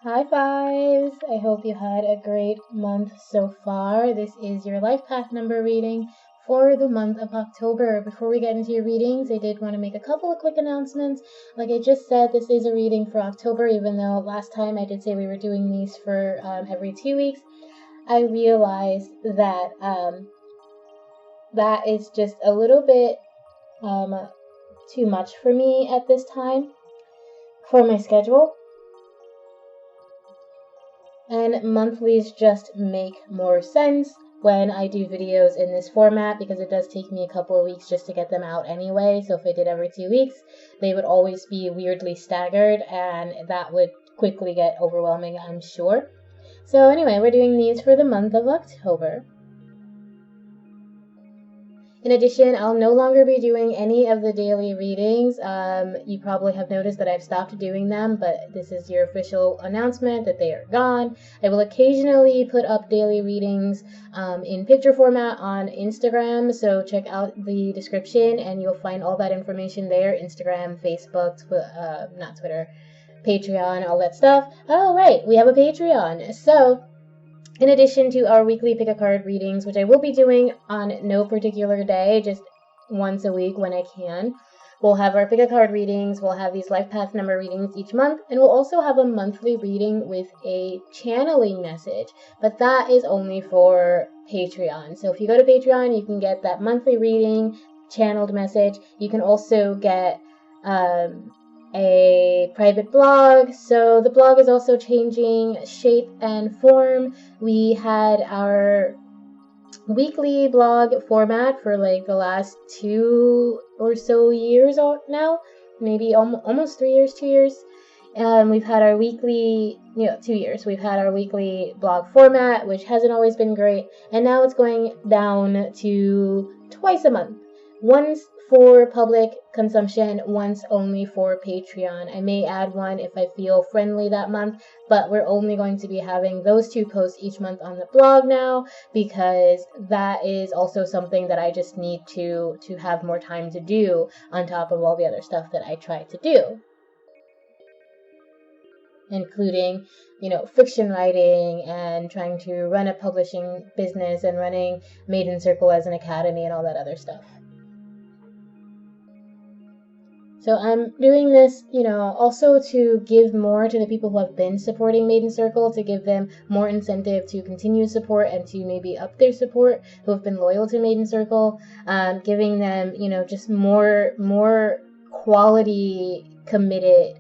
High fives! I hope you had a great month so far. This is your life path number reading for the month of October. Before we get into your readings, I did want to make a couple of quick announcements. Like I just said, this is a reading for October, even though last time I did say we were doing these for every 2 weeks. I realized that that is just a little bit too much for me at this time for my schedule. And monthlies just make more sense when I do videos in this format, because it does take me a couple of weeks just to get them out anyway. So if I did every 2 weeks, they would always be weirdly staggered, and that would quickly get overwhelming, I'm sure. So anyway, we're doing these for the month of October. In addition, I'll no longer be doing any of the daily readings. You probably have noticed that I've stopped doing them, but this is your official announcement that they are gone. I will occasionally put up daily readings in picture format on Instagram, so check out the description and you'll find all that information there. Instagram, Facebook, not Twitter, Patreon, all that stuff. Oh, right, we have a Patreon. So in addition to our weekly pick-a-card readings, which I will be doing on no particular day, just once a week when I can, we'll have our pick-a-card readings, we'll have these life path number readings each month, and we'll also have a monthly reading with a channeling message, but that is only for Patreon. So if you go to Patreon, you can get that monthly reading, channeled message. You can also get a private blog. So the blog is also changing shape and form. We had our weekly blog format for like the last 2 or so years now, maybe almost 3 years, 2 years. We've had our weekly, 2 years. We've had our weekly blog format, which hasn't always been great, and now it's going down to twice a month. Once for public consumption, once only for Patreon. I may add one if I feel friendly that month, but we're only going to be having those 2 posts each month on the blog now, because that is also something that I just need to have more time to do on top of all the other stuff that I try to do, including, fiction writing and trying to run a publishing business and running Maiden Circle as an academy and all that other stuff. So I'm doing this, also to give more to the people who have been supporting Maiden Circle, to give them more incentive to continue support and to maybe up their support, who have been loyal to Maiden Circle, giving them, just more quality committed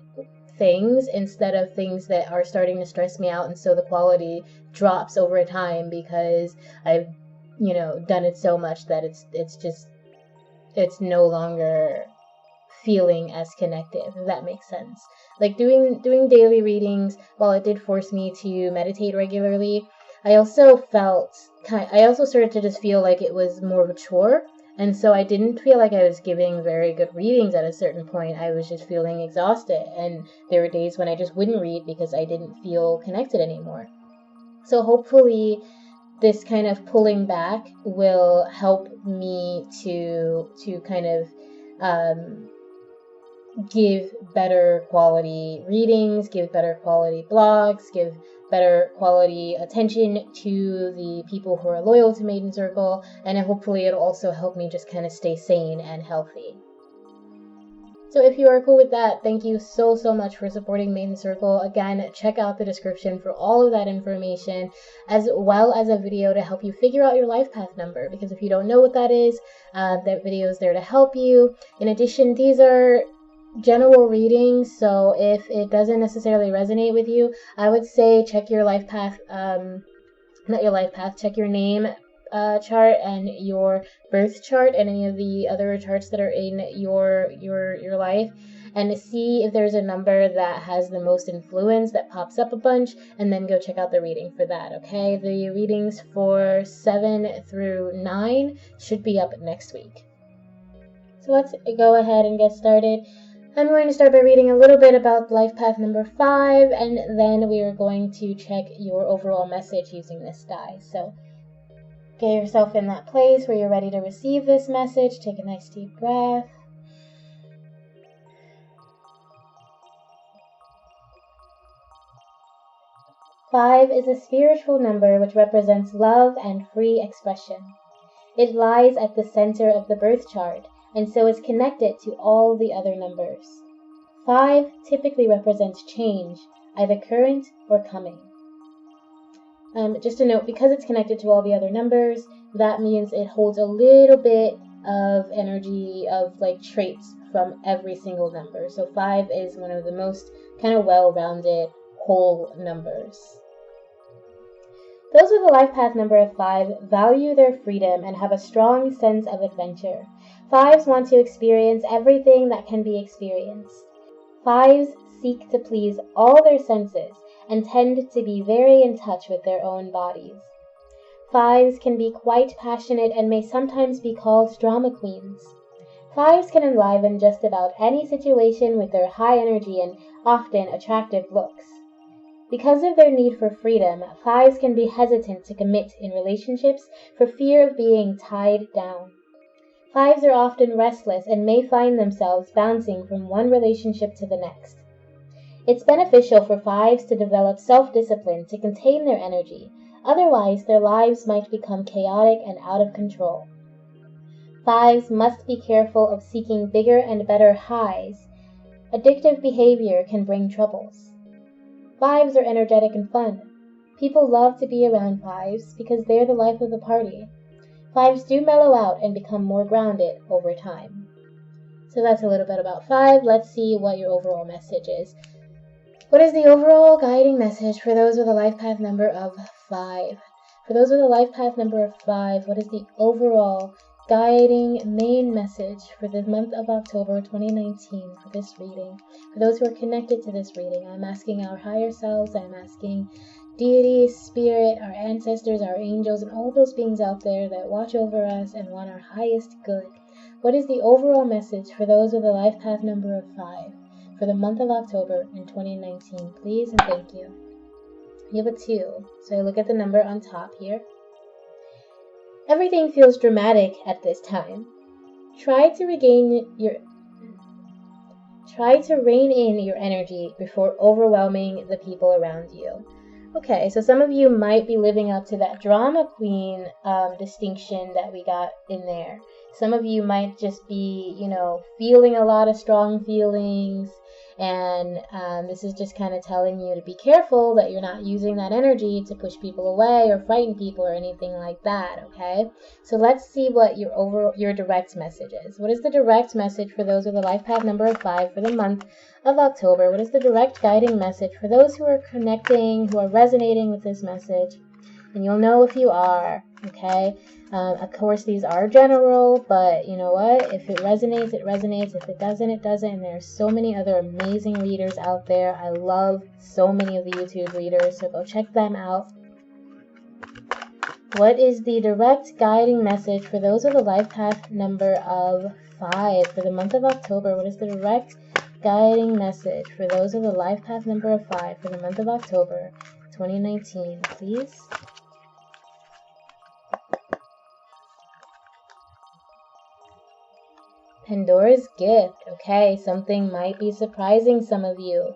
things instead of things that are starting to stress me out, and so the quality drops over time because I've, done it so much that it's no longer feeling as connected, if that makes sense. Like doing daily readings, while it did force me to meditate regularly, I also started to just feel like it was more of a chore, and so I didn't feel like I was giving very good readings at a certain point. I was just feeling exhausted, and there were days when I just wouldn't read because I didn't feel connected anymore. So hopefully this kind of pulling back will help me to kind of give better quality readings, give better quality blogs, give better quality attention to the people who are loyal to Maiden Circle, and hopefully it'll also help me just kind of stay sane and healthy. So if you are cool with that, thank you so much for supporting Maiden Circle. Again, check out the description for all of that information, as well as a video to help you figure out your life path number, because if you don't know what that is, that video is there to help you. In addition, these are general readings, so if it doesn't necessarily resonate with you, I would say check your life path, check your name chart and your birth chart and any of the other charts that are in your life, and see if there's a number that has the most influence that pops up a bunch, and then go check out the reading for that. Okay, the readings for 7 through 9 should be up next week. So let's go ahead and get started. I'm going to start by reading a little bit about life path number 5, and then we are going to check your overall message using this die. So get yourself in that place where you're ready to receive this message. Take a nice deep breath. 5 is a spiritual number which represents love and free expression. It lies at the center of the birth chart, and so is connected to all the other numbers. 5 typically represents change, either current or coming. Just a note, because it's connected to all the other numbers, that means it holds a little bit of energy of like traits from every single number. So 5 is one of the most kind of well-rounded whole numbers. Those with a life path number of 5 value their freedom and have a strong sense of adventure. 5s want to experience everything that can be experienced. 5s seek to please all their senses and tend to be very in touch with their own bodies. 5s can be quite passionate and may sometimes be called drama queens. 5s can enliven just about any situation with their high energy and often attractive looks. Because of their need for freedom, 5s can be hesitant to commit in relationships for fear of being tied down. 5s are often restless and may find themselves bouncing from one relationship to the next. It's beneficial for 5s to develop self-discipline to contain their energy, otherwise their lives might become chaotic and out of control. 5s must be careful of seeking bigger and better highs. Addictive behavior can bring troubles. 5s are energetic and fun. People love to be around 5s because they're the life of the party. 5s do mellow out and become more grounded over time. So that's a little bit about 5. Let's see what your overall message is. What is the overall guiding message for those with a life path number of 5? For those with a life path number of 5, what is the overall guiding main message for the month of October 2019 for this reading? For those who are connected to this reading, I'm asking our higher selves, I'm asking deity, spirit, our ancestors, our angels, and all those beings out there that watch over us and want our highest good. What is the overall message for those with a life path number of 5 for the month of October in 2019? Please and thank you. You have a 2, so I look at the number on top here. Everything feels dramatic at this time. Try to rein in your energy before overwhelming the people around you. Okay, so some of you might be living up to that drama queen distinction that we got in there. Some of you might just be, feeling a lot of strong feelings, and this is just kind of telling you to be careful that you're not using that energy to push people away or frighten people or anything like that, okay? So let's see what your direct message is. What is the direct message for those with a life path number of 5 for the month of October? What is the direct guiding message for those who are connecting, who are resonating with this message? And you'll know if you are, okay? Of course, these are general, but you know what? If it resonates, it resonates. If it doesn't, it doesn't. And there are so many other amazing readers out there. I love so many of the YouTube readers, so go check them out. What is the direct guiding message for those with a life path number of 5 for the month of October? What is the direct guiding message for those with a life path number of 5 for the month of October 2019, please? Pandora's gift. Okay, something might be surprising some of you.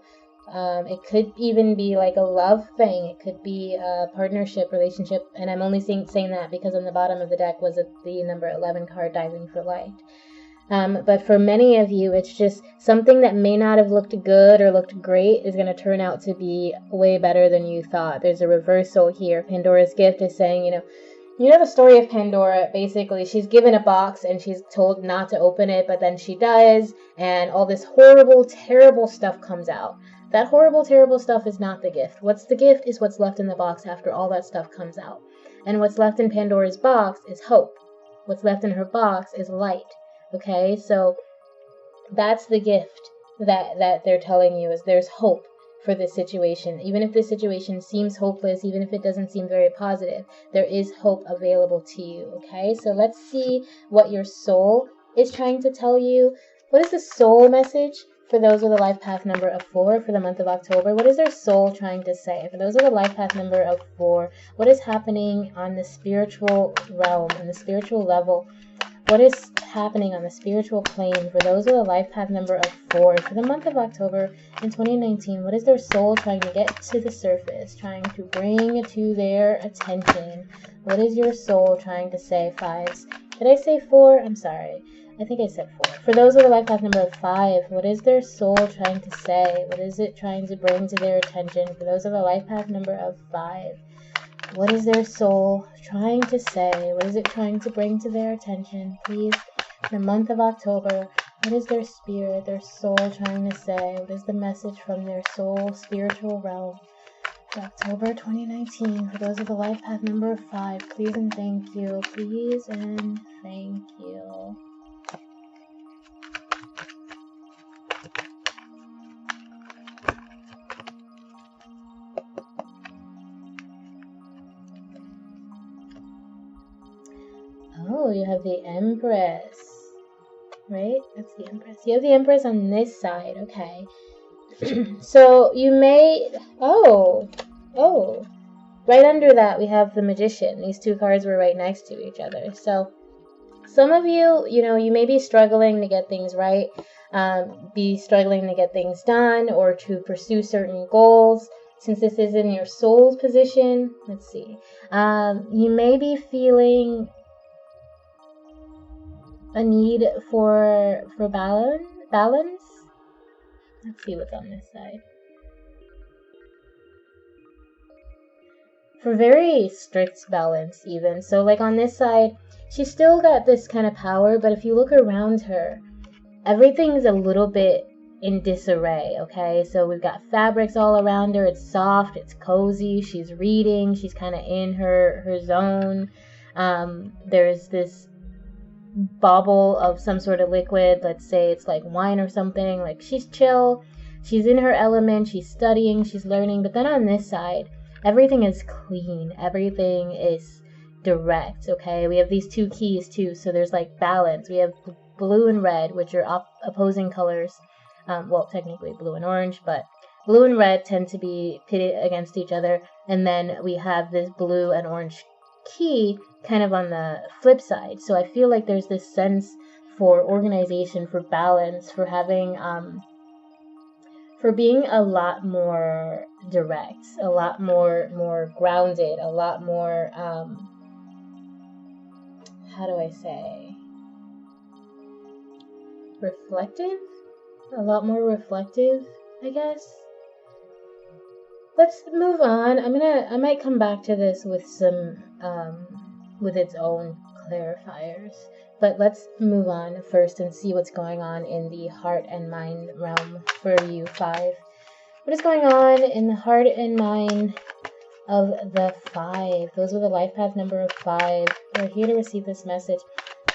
It could even be like a love thing. It could be a partnership, relationship. And I'm only saying that because on the bottom of the deck was the number 11 card, Diving for Light. But for many of you, it's just something that may not have looked good or looked great is going to turn out to be way better than you thought. There's a reversal here. Pandora's gift is saying, you know the story of Pandora. Basically, she's given a box and she's told not to open it, but then she does, and all this horrible, terrible stuff comes out. That horrible, terrible stuff is not the gift. What's the gift is what's left in the box after all that stuff comes out. And what's left in Pandora's box is hope. What's left in her box is light. Okay, so that's the gift that they're telling you, is there's hope for this situation. Even if this situation seems hopeless, even if it doesn't seem very positive, there is hope available to you. Okay, so let's see what your soul is trying to tell you. What is the soul message for those with a life path number of 4 for the month of October? What is their soul trying to say? For those with a life path number of 4, what is happening on the spiritual realm, on the spiritual level? What is happening on the spiritual plane for those with a life path number of 4 for the month of October in 2019? What is their soul trying to get to the surface, trying to bring to their attention? What is your soul trying to say, fives? Did I say 4? I'm sorry. I think I said 4. For those with a life path number of 5, what is their soul trying to say? What is it trying to bring to their attention? For those with a life path number of 5, what is their soul trying to say? What is it trying to bring to their attention? Please, the month of October, what is their spirit, their soul trying to say? What is the message from their soul, spiritual realm? For October 2019, for those with a life path number of 5, please and thank you. Please and thank you. Oh, you have the Empress, right? That's the Empress. You have the Empress on this side, okay. So you may, oh, right under that we have the Magician. These two cards were right next to each other. So some of you, you may be struggling to get things right, be struggling to get things done or to pursue certain goals. Since this is in your soul's position, let's see, you may be feeling a need for balance. Let's see what's on this side. For very strict balance even. So like on this side, she's still got this kind of power, but if you look around her, everything's a little bit in disarray, okay? So we've got fabrics all around her. It's soft, it's cozy, she's reading, she's kind of in her zone. There's this bauble of some sort of liquid, let's say it's like wine or something, like she's chill, she's in her element, she's studying, she's learning. But then on this side, everything is clean, everything is direct, okay? We have these two keys too, so there's like balance. We have blue and red, which are opposing colors, well, technically blue and orange, but blue and red tend to be pitted against each other. And then we have this blue and orange key kind of on the flip side. So I feel like there's this sense for organization, for balance, for having for being a lot more direct, a lot more grounded, a lot more how do I say, reflective, a lot more reflective, I guess. Let's move on. I might come back to this with some with its own clarifiers, but let's move on first and see what's going on in the heart and mind realm for you, 5. What is going on in the heart and mind of the 5? Those with a life path number of 5. They're here to receive this message.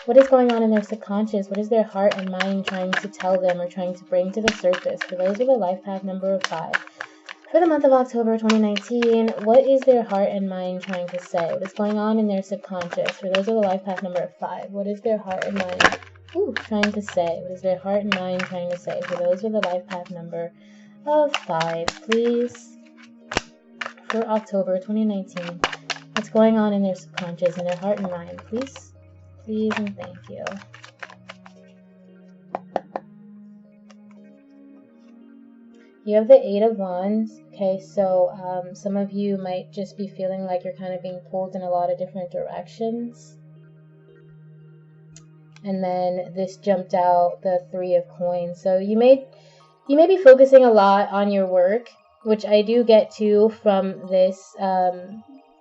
What is going on in their subconscious? What is their heart and mind trying to tell them or trying to bring to the surface? For those with a life path number of 5. For the month of October 2019, what is their heart and mind trying to say? What is going on in their subconscious? For those with a life path number of 5, what is their heart and mind trying to say? What is their heart and mind trying to say? For those with a life path number of 5, please, for October 2019, what's going on in their subconscious and their heart and mind? Please, please, and thank you. You have the 8 of Wands. Okay, so some of you might just be feeling like you're kind of being pulled in a lot of different directions. And then this jumped out, the 3 of Coins. So you may be focusing a lot on your work, which I do get to from this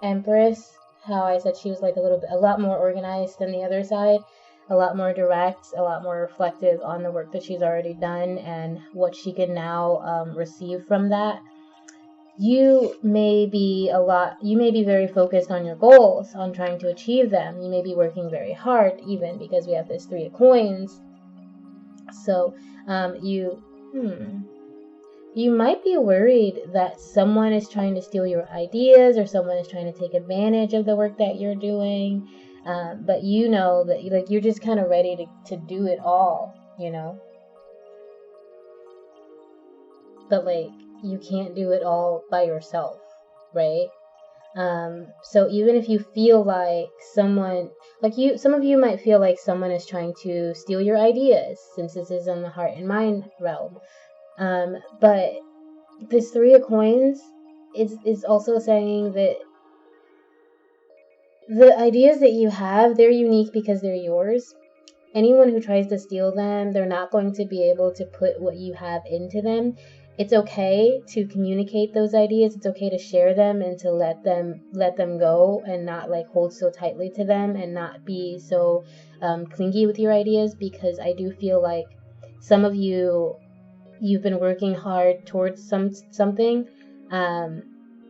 Empress. How I said she was like a lot more organized than the other side. A lot more direct, a lot more reflective on the work that she's already done and what she can now receive from that. You may be very focused on your goals, on trying to achieve them. You may be working very hard, even because we have this 3 of Coins. So you might be worried that someone is trying to steal your ideas or someone is trying to take advantage of the work that you're doing. But you know that you're just kind of ready to do it all, But you can't do it all by yourself, right? So even if you feel like someone, some of you might feel like someone is trying to steal your ideas, since this is in the heart and mind realm. But this Three of Coins is also saying that the ideas that you have, they're unique because they're yours. Anyone who tries to steal them, they're not going to be able to put what you have into them. It's okay to communicate those ideas. It's okay to share them and to let them go, and not like hold so tightly to them, and not be so clingy with your ideas, because I do feel like some of you've been working hard towards something,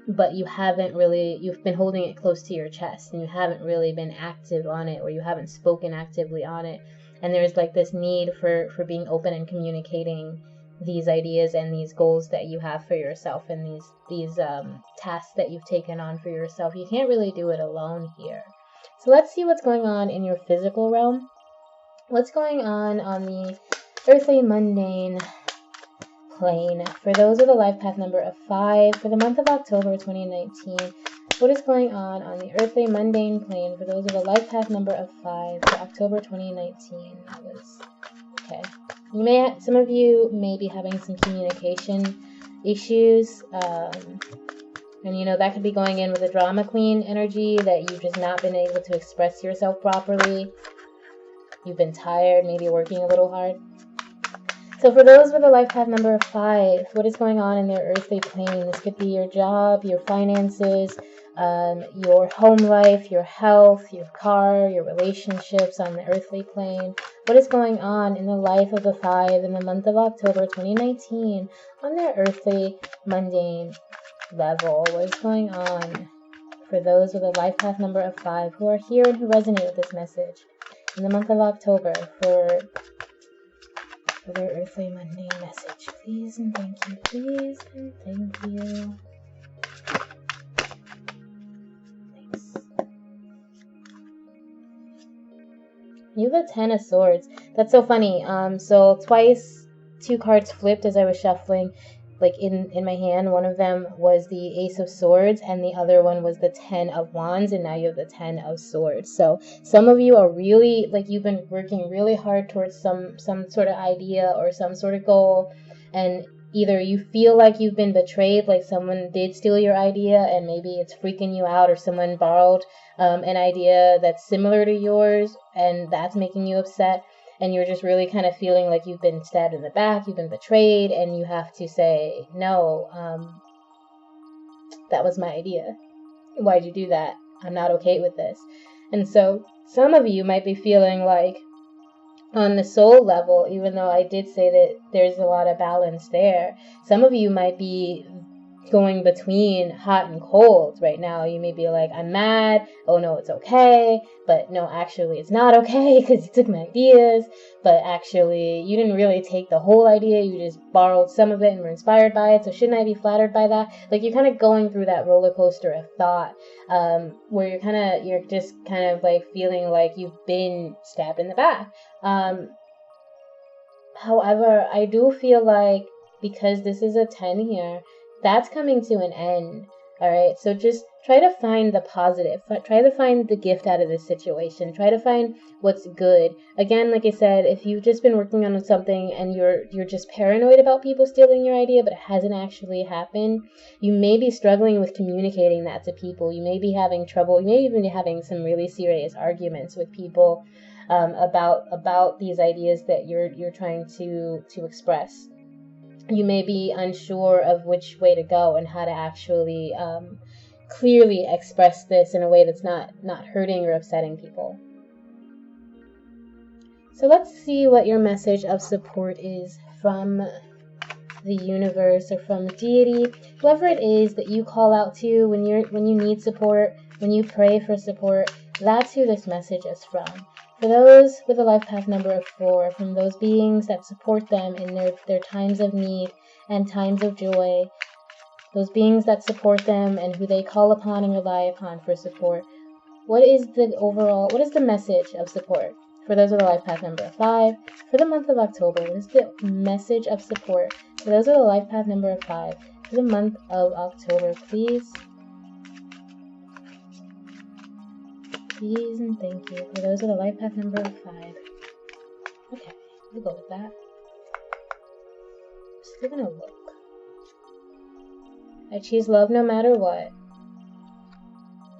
but you've been holding it close to your chest, and you haven't really been active on it, or you haven't spoken actively on it. And there's like this need for being open and communicating these ideas and these goals that you have for yourself, and these tasks that you've taken on for yourself. You can't really do it alone here. So let's see what's going on in your physical realm. What's going on the earthly mundane plane for those with a life path number of 5 for the month of October 2019? What is going on the earthly mundane plane for those with a life path number of 5 for October 2019? That was okay. Some of you may be having some communication issues, and you know that could be going in with a drama queen energy, that you've just not been able to express yourself properly. You've been tired, maybe working a little hard. So for those with a life path number of 5, what is going on in their earthly plane? This could be your job, your finances, your home life, your health, your car, your relationships on the earthly plane. What is going on in the life of the 5 in the month of October 2019 on their earthly mundane level? What is going on for those with a life path number of 5 who are here and who resonate with this message in the month of October for their earthly mundane message? Please and thank you. Please and thank you. Thanks. You have a 10 of Swords. That's so funny. So twice, 2 cards flipped as I was shuffling, like in my hand. One of them was the Ace of Swords, and the other one was the 10 of Wands, and now you have the 10 of Swords. So some of you are really, like, you've been working really hard towards some sort of idea or some sort of goal, and either you feel like you've been betrayed, like someone did steal your idea and maybe it's freaking you out, or someone borrowed an idea that's similar to yours and that's making you upset, and you're just really kind of feeling like you've been stabbed in the back, you've been betrayed, and you have to say, no, that was my idea. Why'd you do that? I'm not okay with this. And so some of you might be feeling like, on the soul level, even though I did say that there's a lot of balance there, some of you might be going between hot and cold right now. You may be like, I'm mad, oh no, it's okay, but no, actually it's not okay because you took my ideas, but actually you didn't really take the whole idea, you just borrowed some of it and were inspired by it, so shouldn't I be flattered by that? Like, you're kind of going through that roller coaster of thought, where you're just kind of like feeling like you've been stabbed in the back. However, I do feel like, because this is a 10 here, that's coming to an end. Alright, so just try to find the positive. Try to find the gift out of this situation. Try to find what's good. Again, like I said, if you've just been working on something and you're just paranoid about people stealing your idea, but it hasn't actually happened, you may be struggling with communicating that to people. You may be having trouble. You may even be having some really serious arguments with people about these ideas that you're trying to express. You may be unsure of which way to go and how to actually clearly express this in a way that's not hurting or upsetting people. So let's see what your message of support is from the universe or from deity, whoever it is that you call out to when you need support, when you pray for support. That's who this message is from. For those with a life path number of 4, from those beings that support them in their times of need and times of joy, those beings that support them and who they call upon and rely upon for support. What is the message of support for those with a life path number of 5 for the month of October? What is the message of support for those with a life path number of 5 for the month of October, please? please and thank you. For those with a life path number of 5. Okay, we'll go with that. Still gonna look. I choose love no matter what.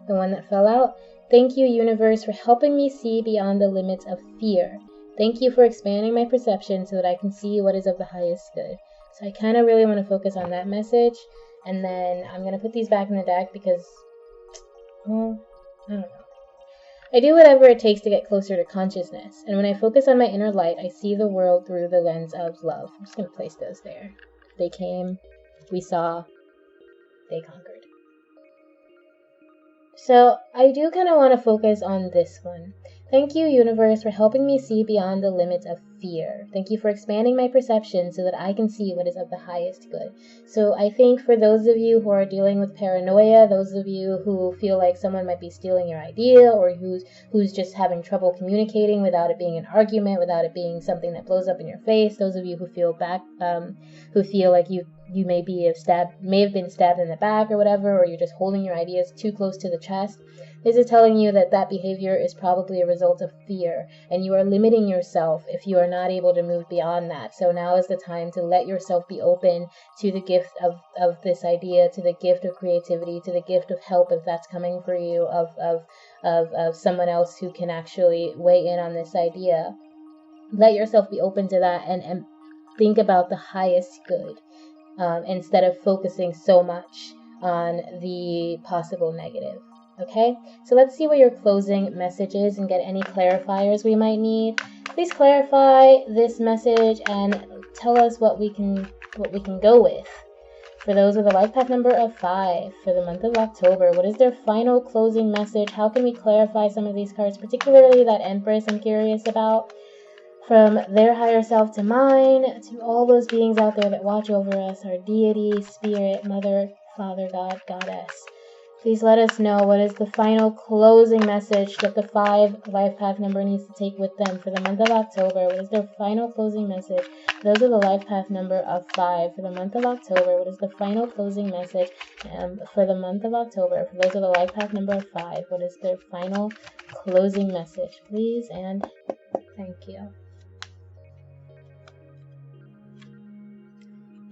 The one that fell out. Thank you, universe, for helping me see beyond the limits of fear. Thank you for expanding my perception so that I can see what is of the highest good. So I kind of really want to focus on that message. And then I'm going to put these back in the deck because, well, I don't know. I do whatever it takes to get closer to consciousness. And when I focus on my inner light, I see the world through the lens of love. I'm just going to place those there. They came, we saw, they conquered. So I do kind of want to focus on this one. Thank you, universe, for helping me see beyond the limits of fear. Thank you for expanding my perception so that I can see what is of the highest good. So I think for those of you who are dealing with paranoia, those of you who feel like someone might be stealing your idea, or who's just having trouble communicating without it being an argument, without it being something that blows up in your face, those of you who feel who feel like you may have been stabbed in the back or whatever, or you're just holding your ideas too close to the chest. This is telling you that that behavior is probably a result of fear, and you are limiting yourself if you are not able to move beyond that. So now is the time to let yourself be open to the gift of this idea, to the gift of creativity, to the gift of help if that's coming for you, of someone else who can actually weigh in on this idea. Let yourself be open to that and think about the highest good. Instead of focusing so much on the possible negative. Okay, so let's see what your closing message is and get any clarifiers we might need. Please clarify this message and tell us what we can go with. For those with a life path number of 5 for the month of October, what is their final closing message? How can we clarify some of these cards, particularly that Empress I'm curious about? From their higher self to mine, to all those beings out there that watch over us, our deity, spirit, mother, father, God, goddess. Please let us know what is the final closing message that the 5 life path number needs to take with them for the month of October. What is their final closing message? Those are the life path number of 5 for the month of October. What is the final closing message for the month of October? For those are the life path number of 5. What is their final closing message? Please and thank you.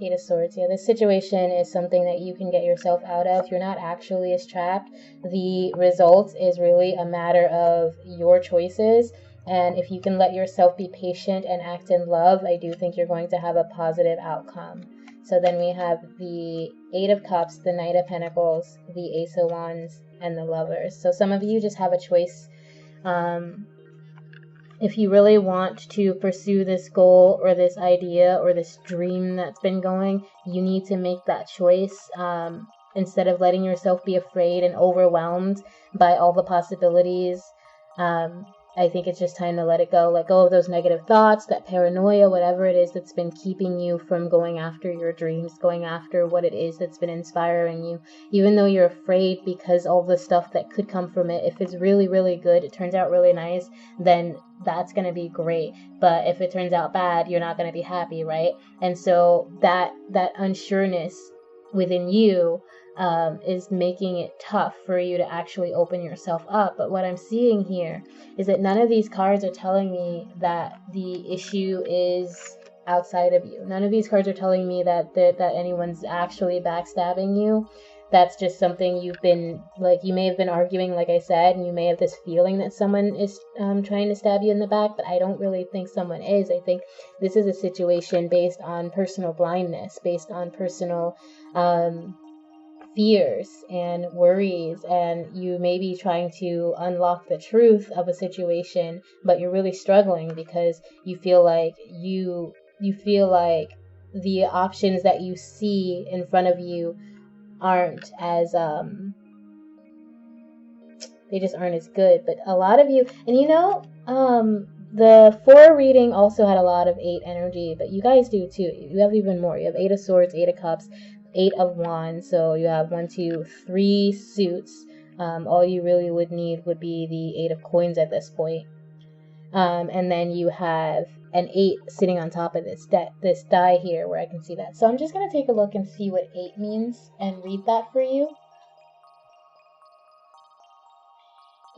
8 of Swords. Yeah, this situation is something that you can get yourself out of. You're not actually as trapped. The result is really a matter of your choices. And if you can let yourself be patient and act in love, I do think you're going to have a positive outcome. So then we have the 8 of Cups, the Knight of Pentacles, the Ace of Wands, and the Lovers. So some of you just have a choice. If you really want to pursue this goal or this idea or this dream that's been going, you need to make that choice instead of letting yourself be afraid and overwhelmed by all the possibilities. I think it's just time to let it go. Let go of those negative thoughts, that paranoia, whatever it is that's been keeping you from going after your dreams, going after what it is that's been inspiring you. Even though you're afraid because all the stuff that could come from it, if it's really, really good, it turns out really nice, then that's going to be great. But if it turns out bad, you're not going to be happy, right? And so that unsureness within you is making it tough for you to actually open yourself up. But what I'm seeing here is that none of these cards are telling me that the issue is outside of you. None of these cards are telling me that anyone's actually backstabbing you. That's just something you've been, like, you may have been arguing, like I said, and you may have this feeling that someone is trying to stab you in the back, but I don't really think someone is. I think this is a situation based on personal blindness, based on personal fears and worries, and you may be trying to unlock the truth of a situation, but you're really struggling because you feel like the options that you see in front of you aren't as they just aren't as good. But a lot of you, and the 4 reading also had a lot of 8 energy, but you guys do too. You have even more. You have 8 of Swords, 8 of Cups, 8 of Wands. So you have 1, 2, 3 suits. All you really would need would be the 8 of Coins at this point. And then you have an 8 sitting on top of this die here where I can see that. So I'm just going to take a look and see what 8 means and read that for you.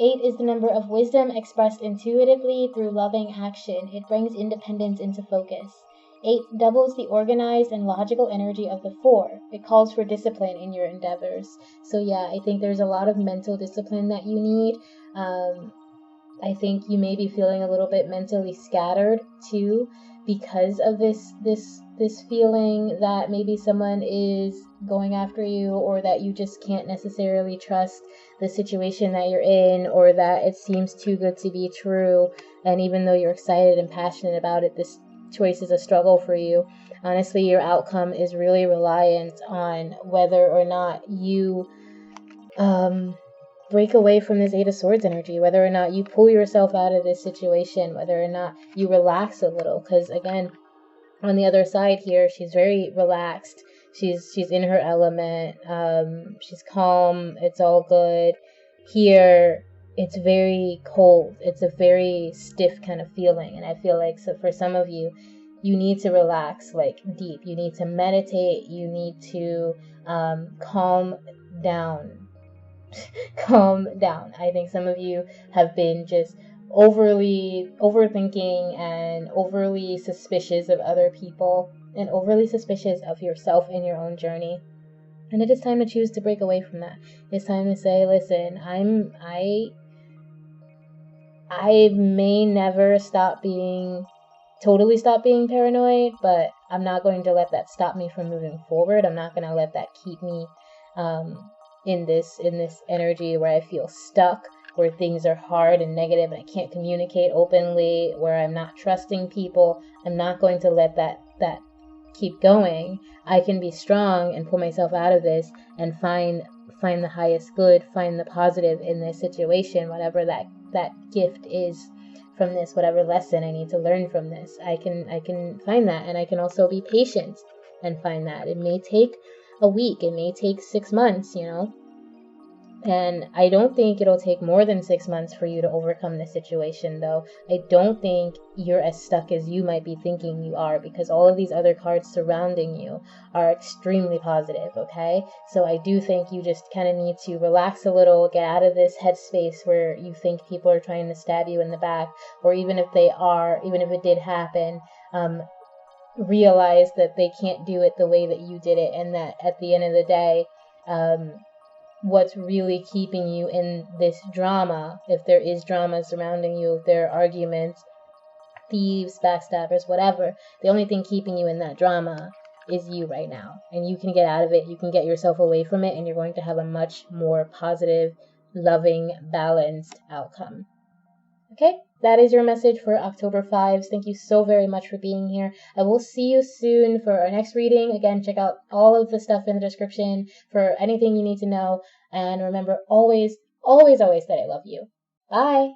8 is the number of wisdom expressed intuitively through loving action. It brings independence into focus. 8 doubles the organized and logical energy of the 4. It calls for discipline in your endeavors. So yeah, I think there's a lot of mental discipline that you need. I think you may be feeling a little bit mentally scattered too, because of this feeling that maybe someone is going after you, or that you just can't necessarily trust the situation that you're in, or that it seems too good to be true. And even though you're excited and passionate about it, this choice is a struggle for you. Honestly, your outcome is really reliant on whether or not you break away from this 8 of Swords energy, whether or not you pull yourself out of this situation, whether or not you relax a little. Because again, on the other side here, she's very relaxed. She's in her element. She's calm. It's all good. Here, it's very cold. It's a very stiff kind of feeling. And I feel like, so for some of you, you need to relax like deep. You need to meditate. You need to calm down. Calm down. I think some of you have been just overly overthinking and overly suspicious of other people and overly suspicious of yourself and your own journey. And it is time to choose to break away from that. It's time to say, listen, I may never totally stop being paranoid, but I'm not going to let that stop me from moving forward. I'm not going to let that keep me in this energy where I feel stuck, where things are hard and negative and I can't communicate openly, where I'm not trusting people. I'm not going to let that keep going. I can be strong and pull myself out of this and find the highest good, find the positive in this situation, whatever that gift is from this, whatever lesson I need to learn from this. I can find that, and I can also be patient and find that. It may take a week, it may take 6 months, and I don't think it'll take more than 6 months for you to overcome this situation, though. I don't think you're as stuck as you might be thinking you are, because all of these other cards surrounding you are extremely positive, okay? So I do think you just kind of need to relax a little, get out of this headspace where you think people are trying to stab you in the back, or even if it did happen, realize that they can't do it the way that you did it, and that at the end of the day, what's really keeping you in this drama, if there is drama surrounding you, if there are arguments, thieves, backstabbers, whatever, the only thing keeping you in that drama is you right now. And you can get out of it, you can get yourself away from it, and you're going to have a much more positive, loving, balanced outcome. Okay, that is your message for October 5s. Thank you so very much for being here. I will see you soon for our next reading. Again, check out all of the stuff in the description for anything you need to know. And remember, always, always, always that I love you. Bye!